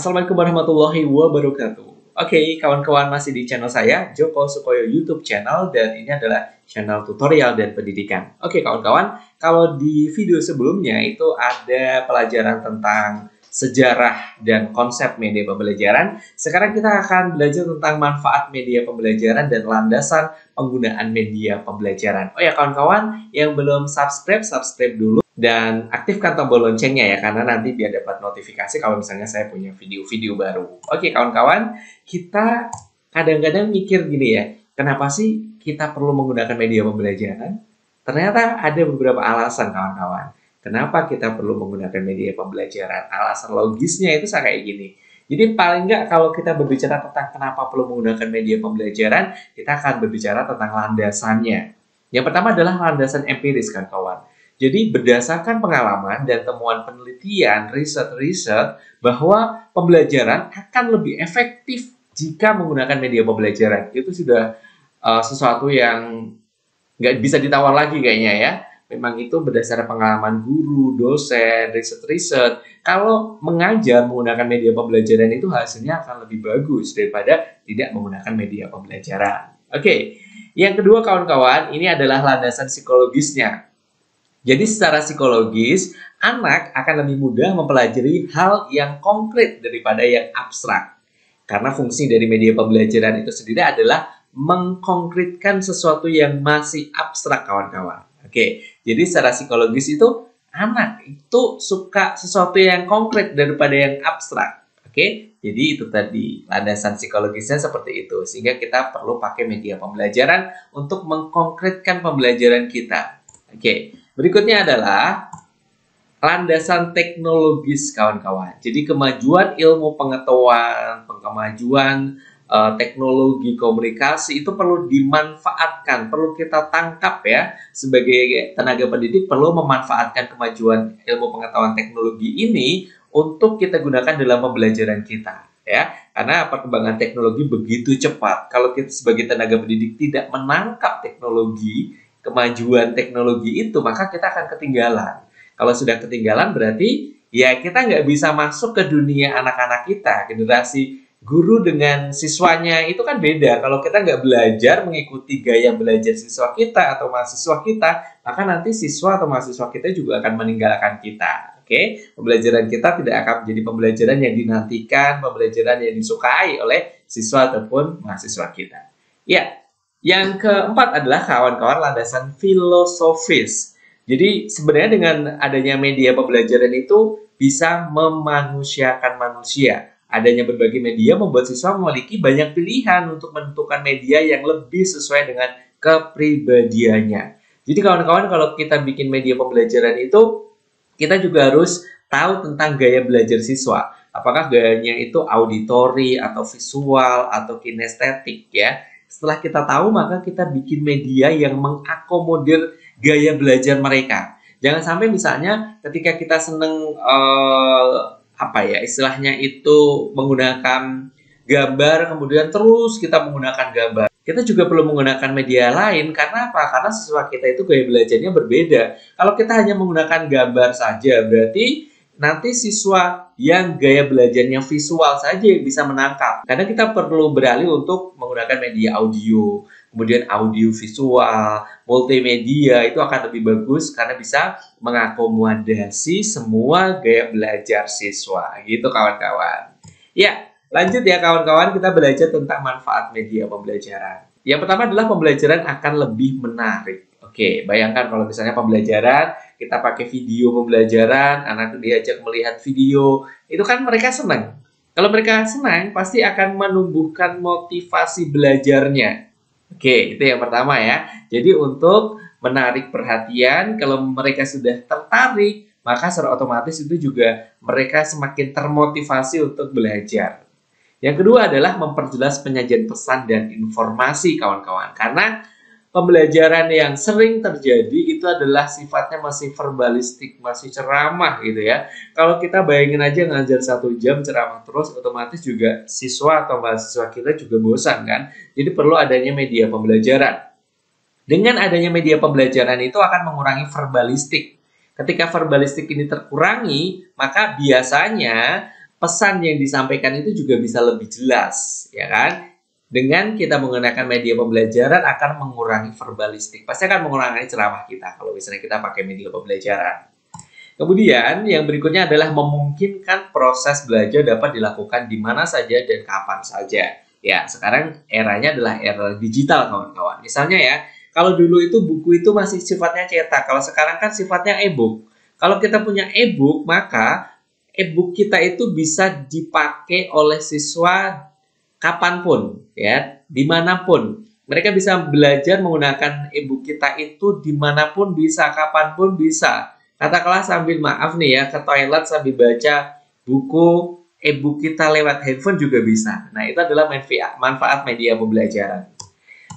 Assalamualaikum warahmatullahi wabarakatuh. Oke, kawan-kawan masih di channel saya, Joko Sukoyo YouTube channel, dan ini adalah channel tutorial dan pendidikan. Oke, kawan-kawan, kalau di video sebelumnya itu ada pelajaran tentang sejarah dan konsep media pembelajaran. Sekarang kita akan belajar tentang manfaat media pembelajaran dan landasan penggunaan media pembelajaran. Oh ya, kawan-kawan, yang belum subscribe, subscribe dulu. Dan aktifkan tombol loncengnya ya, karena nanti biar dapat notifikasi kalau misalnya saya punya video-video baru. Oke kawan-kawan, kita kadang-kadang mikir gini ya, kenapa sih kita perlu menggunakan media pembelajaran? Ternyata ada beberapa alasan kawan-kawan. Kenapa kita perlu menggunakan media pembelajaran? Alasan logisnya itu kayak gini. Jadi paling nggak kalau kita berbicara tentang kenapa perlu menggunakan media pembelajaran, kita akan berbicara tentang landasannya. Yang pertama adalah landasan empiris kan kawan. Jadi berdasarkan pengalaman dan temuan penelitian, riset-riset bahwa pembelajaran akan lebih efektif jika menggunakan media pembelajaran. Itu sudah sesuatu yang nggak bisa ditawar lagi kayaknya ya. Memang itu berdasarkan pengalaman guru, dosen, riset-riset. Kalau mengajar menggunakan media pembelajaran itu hasilnya akan lebih bagus daripada tidak menggunakan media pembelajaran. Oke, yang kedua kawan-kawan, ini adalah landasan psikologisnya. Jadi secara psikologis, anak akan lebih mudah mempelajari hal yang konkret daripada yang abstrak. Karena fungsi dari media pembelajaran itu sendiri adalah mengkonkretkan sesuatu yang masih abstrak, kawan-kawan. Oke, jadi secara psikologis itu, anak itu suka sesuatu yang konkret daripada yang abstrak. Oke, jadi itu tadi landasan psikologisnya seperti itu. Sehingga kita perlu pakai media pembelajaran untuk mengkonkretkan pembelajaran kita. Oke. Berikutnya adalah landasan teknologis kawan-kawan. Jadi kemajuan ilmu pengetahuan, kemajuan teknologi komunikasi itu perlu dimanfaatkan, perlu kita tangkap ya. Sebagai tenaga pendidik perlu memanfaatkan kemajuan ilmu pengetahuan teknologi ini untuk kita gunakan dalam pembelajaran kita ya. Karena perkembangan teknologi begitu cepat. Kalau kita sebagai tenaga pendidik tidak menangkap teknologi, kemajuan teknologi itu, maka kita akan ketinggalan. Kalau sudah ketinggalan berarti ya kita nggak bisa masuk ke dunia anak-anak kita. Generasi guru dengan siswanya itu kan beda. Kalau kita nggak belajar mengikuti gaya belajar siswa kita atau mahasiswa kita, maka nanti siswa atau mahasiswa kita juga akan meninggalkan kita. Oke, pembelajaran kita tidak akan menjadi pembelajaran yang dinantikan, pembelajaran yang disukai oleh siswa ataupun mahasiswa kita. Ya. Yang keempat adalah kawan-kawan landasan filosofis. Jadi sebenarnya dengan adanya media pembelajaran itu bisa memanusiakan manusia. Adanya berbagai media membuat siswa memiliki banyak pilihan untuk menentukan media yang lebih sesuai dengan kepribadiannya. Jadi kawan-kawan kalau kita bikin media pembelajaran itu, kita juga harus tahu tentang gaya belajar siswa. Apakah gayanya itu auditori atau visual atau kinestetik ya. Setelah kita tahu, maka kita bikin media yang mengakomodir gaya belajar mereka. Jangan sampai misalnya ketika kita seneng istilahnya itu menggunakan gambar, kemudian terus kita menggunakan gambar. Kita juga perlu menggunakan media lain, karena apa? Karena siswa kita itu gaya belajarnya berbeda. Kalau kita hanya menggunakan gambar saja, berarti nanti siswa yang gaya belajarnya visual saja bisa menangkap. Karena kita perlu beralih untuk menggunakan media audio, kemudian audio visual, multimedia itu akan lebih bagus karena bisa mengakomodasi semua gaya belajar siswa. Gitu kawan-kawan. Ya, lanjut ya kawan-kawan, kita belajar tentang manfaat media pembelajaran. Yang pertama adalah pembelajaran akan lebih menarik. Oke, bayangkan kalau misalnya pembelajaran, kita pakai video pembelajaran, anak diajak melihat video, itu kan mereka senang. Kalau mereka senang, pasti akan menumbuhkan motivasi belajarnya. Oke, itu yang pertama ya. Jadi untuk menarik perhatian, kalau mereka sudah tertarik, maka secara otomatis itu juga mereka semakin termotivasi untuk belajar. Yang kedua adalah memperjelas penyajian pesan dan informasi kawan-kawan. Karena pembelajaran yang sering terjadi itu adalah sifatnya masih verbalistik, masih ceramah gitu ya. Kalau kita bayangin aja ngajar 1 jam ceramah terus, otomatis juga siswa atau mahasiswa kita juga bosan kan. Jadi perlu adanya media pembelajaran. Dengan adanya media pembelajaran itu akan mengurangi verbalistik. Ketika verbalistik ini terkurangi, maka biasanya pesan yang disampaikan itu juga bisa lebih jelas, ya kan? Dengan kita menggunakan media pembelajaran akan mengurangi verbalistik. Pasti akan mengurangi ceramah kita kalau misalnya kita pakai media pembelajaran. Kemudian yang berikutnya adalah memungkinkan proses belajar dapat dilakukan di mana saja dan kapan saja. Ya, sekarang eranya adalah era digital, kawan-kawan. Misalnya ya, kalau dulu itu buku itu masih sifatnya cetak, kalau sekarang kan sifatnya e-book. Kalau kita punya e-book, maka e-book kita itu bisa dipakai oleh siswa kapanpun, ya, dimanapun. Mereka bisa belajar menggunakan e-book kita itu dimanapun bisa, kapanpun bisa. Katakanlah sambil maaf nih ya, ke toilet sambil baca buku e-book kita lewat handphone juga bisa. Nah, itu adalah manfaat media pembelajaran.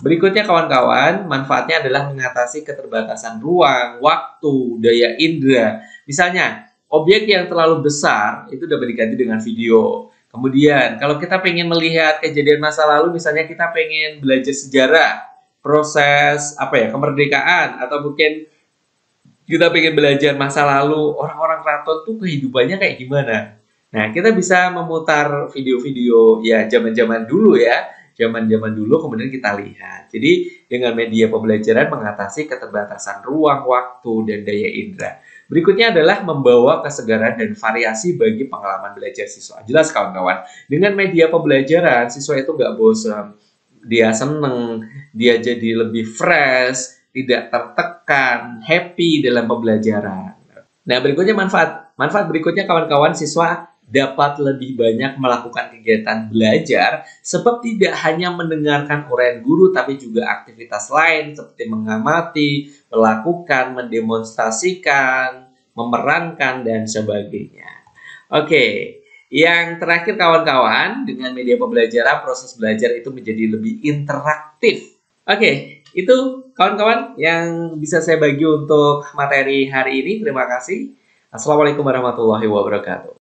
Berikutnya kawan-kawan, manfaatnya adalah mengatasi keterbatasan ruang, waktu, daya indera. Misalnya, objek yang terlalu besar itu dapat diganti dengan video. Kemudian, kalau kita pengen melihat kejadian masa lalu, misalnya kita pengen belajar sejarah, proses kemerdekaan, atau mungkin kita pengen belajar masa lalu orang-orang keraton tuh kehidupannya kayak gimana. Nah, kita bisa memutar video-video ya zaman-zaman dulu ya, zaman-zaman dulu kemudian kita lihat. Jadi dengan media pembelajaran mengatasi keterbatasan ruang, waktu, dan daya indera. Berikutnya adalah membawa kesegaran dan variasi bagi pengalaman belajar siswa. Jelas kawan-kawan, dengan media pembelajaran siswa itu nggak bosan, dia seneng, dia jadi lebih fresh, tidak tertekan, happy dalam pembelajaran. Nah, berikutnya manfaat. Manfaat berikutnya kawan-kawan, siswa dapat lebih banyak melakukan kegiatan belajar sebab tidak hanya mendengarkan uraian guru tapi juga aktivitas lain seperti mengamati, melakukan, mendemonstrasikan, memerankan, dan sebagainya. Oke, yang terakhir kawan-kawan, dengan media pembelajaran proses belajar itu menjadi lebih interaktif. Oke, itu kawan-kawan yang bisa saya bagi untuk materi hari ini. Terima kasih. Assalamualaikum warahmatullahi wabarakatuh.